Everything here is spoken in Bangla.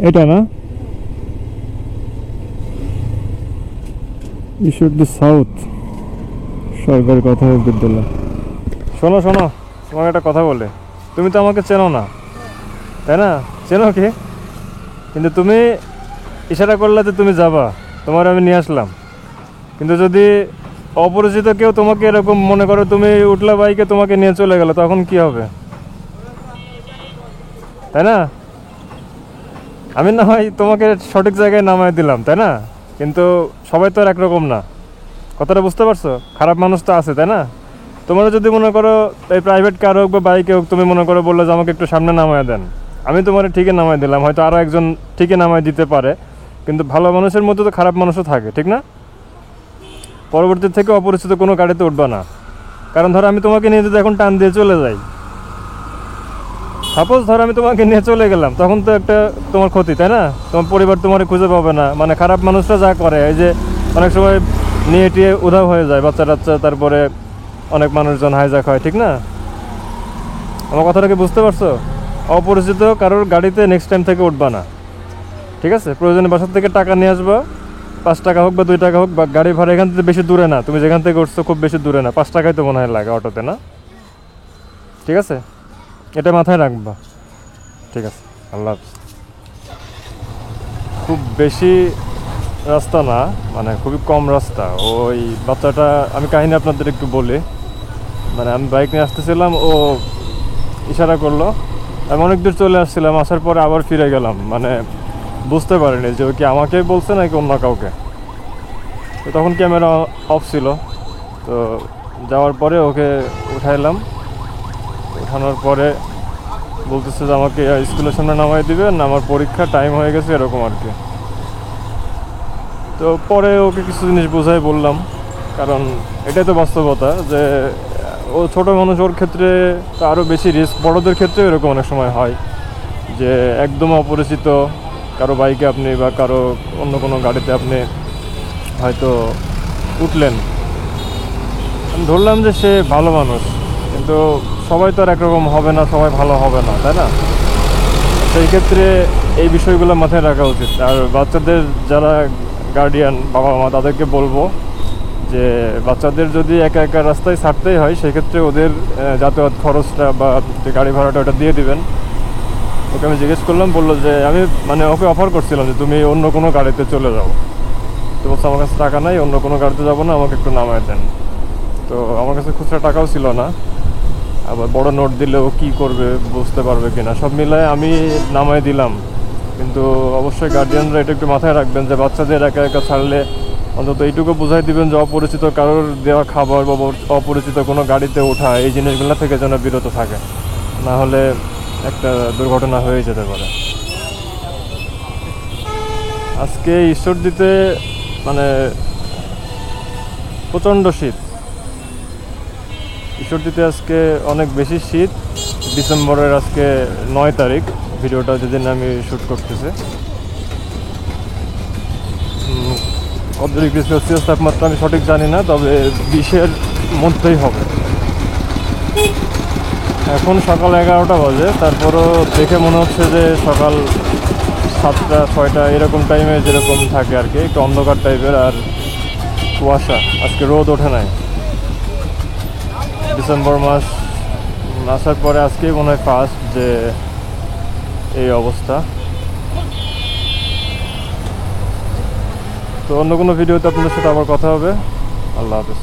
এটা না ঈশ্বরদী সাউথ সরকারি প্রাথমিক বিদ্যালয়। শোনো শোনো, তোমাকে একটা কথা বলে, তুমি তো আমাকে চেনো না তাই না? চেনো কি? কিন্তু তুমি ইশারা করলে যে তুমি যাবা, তোমার আমি নিয়ে আসলাম। কিন্তু যদি অপরিচিত কেউ তোমাকে এরকম মনে করো, তুমি উঠলা বাইকে, তোমাকে নিয়ে চলে গেল, তখন কি হবে? তাই না? আমি না হয় তোমাকে সঠিক জায়গায় নামায় দিলাম তাই না, কিন্তু সবাই তো আর একরকম না। কথাটা বুঝতে পারছো? খারাপ মানুষ তো আছে তাই না? তোমরা যদি মনে করো এই প্রাইভেট কার হোক বা বাইকে হোক, তুমি মনে করো বললে যে আমাকে একটু সামনে নামায় দেন, আমি তোমার ঠিকই নামায় দিলাম, হয়তো আরও একজন ঠিকই নামায় দিতে পারে, কিন্তু ভালো মানুষের মধ্যে তো খারাপ মানুষও থাকে, ঠিক না? পরবর্তী থেকে অপরিচিত কোনো গাড়িতে উঠবা না। কারণ ধরো আমি তোমাকে নিয়ে যদি এখন টান দিয়ে চলে যাই, সাপোজ ধরো আমি তোমাকে নিয়ে চলে গেলাম, তখন তো একটা তোমার ক্ষতি তাই না? তোমার পরিবার তোমার খুঁজে পাবে না। মানে খারাপ মানুষরা যা করে, এই যে অনেক সময় নিয়ে টিয়ে উধাও হয়ে যায় বাচ্চা টাচ্চা, তারপরে অনেক মানুষজন হাইজ্যাক হয়, ঠিক না? আমার কথাটা কি বুঝতে পারছো? অপরিচিত কারোর গাড়িতে নেক্সট টাইম থেকে উঠবা না, ঠিক আছে? প্রয়োজনে বাসার থেকে টাকা নিয়ে আসবা, 5 টাকা হোক বা 2 টাকা হোক, বা গাড়ি ভাড়া এখান থেকে বেশি দূরে না, তুমি যেখান থেকে উঠছো খুব বেশি দূরে না, 5 টাকাই তো মনে হয় লাগে অটোতে, না? ঠিক আছে, এটা মাথায় রাখবা। ঠিক আছে, আল্লাহ হাফিজ। খুব বেশি রাস্তা না, মানে খুবই কম রাস্তা। ওই বাচ্চাটা, আমি কাহিনী আপনাদের একটু বলি। মানে আমি বাইক নিয়ে আসতেছিলাম, ও ইশারা করলো, আমি অনেক দূর চলে আসছিলাম, আসার পরে আবার ফিরে গেলাম, মানে বুঝতে পারিনি যে ও কি আমাকেই বলছে নাকি অন্য কাউকে। তো তখন ক্যামেরা অফ ছিল। তো যাওয়ার পরে ওকে উঠাইলাম, উঠানোর পরে বলতেছে যে আমাকে স্কুলের সামনে নামাই দিবেন, আমার পরীক্ষা টাইম হয়ে গেছে, এরকম আর কি। তো পরে ওকে কিছু জিনিস বোঝাই বললাম, কারণ এটাই তো বাস্তবতা যে ও ছোটো মানুষ, ওর ক্ষেত্রে তো আরও বেশি রিস্ক। বড়োদের ক্ষেত্রেও এরকম অনেক সময় হয় যে একদম অপরিচিত কারো বাইকে আপনি বা কারো অন্য কোনো গাড়িতে আপনি হয়তো উঠলেন, আমি ধরলাম যে সে ভালো মানুষ, কিন্তু সবাই তো আর একরকম হবে না, সবাই ভালো হবে না তাই না? সেই ক্ষেত্রে এই বিষয়গুলো মাথায় রাখা উচিত। আর বাচ্চাদের যারা গার্ডিয়ান, বাবা মা, তাদেরকে বলবো যে বাচ্চাদের যদি একা একা রাস্তায় ছাড়তেই হয়, সেক্ষেত্রে ওদের যাতায়াত খরচটা বা যে গাড়ি ভাড়াটা ওটা দিয়ে দিবেন। ওকে আমি জিজ্ঞেস করলাম, বললো যে আমি মানে ওকে অফার করছিলাম যে তুমি অন্য কোনো গাড়িতে চলে যাও, তো বলছে আমার কাছে টাকা নাই, অন্য কোনো গাড়িতে যাবো না, আমাকে একটু নামায় দেন। তো আমার কাছে খুচরা টাকাও ছিল না, আবার বড় নোট দিলেও কী করবে, বুঝতে পারবে কিনা, সব মিলায় আমি নামাই দিলাম। কিন্তু অবশ্যই গার্ডিয়ানরা এটা একটু মাথায় রাখবেন যে বাচ্চাদের একা একা ছাড়লে অন্তত এইটুকু বুঝাই দিবেন যে অপরিচিত কারোর দেওয়া খাবার বা অপরিচিত কোনো গাড়িতে ওঠা, এই জিনিসগুলো থেকে যেন বিরত থাকে, না হলে একটা দুর্ঘটনা হয়ে যেতে পারে। আজকে ঈশ্বরদীতে মানে প্রচণ্ড শীত। ঈশ্বরদীতে আজকে অনেক বেশি শীত। ডিসেম্বরের আজকে 9 তারিখ, ভিডিওটা যেদিন আমি শ্যুট করতেছি। কত ডিগ্রি সেলসিয়াস তাপমাত্রা আমি সঠিক জানি না, তবে 20-এর মধ্যেই হবে। এখন সকাল 11টা বাজে, তারপরও দেখে মনে হচ্ছে যে সকাল 7টা 6টা এরকম টাইমে যেরকম থাকে আর কি, একটু অন্ধকার টাইপের আর কুয়াশা। আজকে রোদ ওঠে নাই। ডিসেম্বর মাস আসার পরে আজকেই মনে হয় ফার্স্ট যে এই অবস্থা। তো অন্য কোনো ভিডিওতে আপনাদের সাথে আবার কথা হবে। আল্লাহ হাফেজ।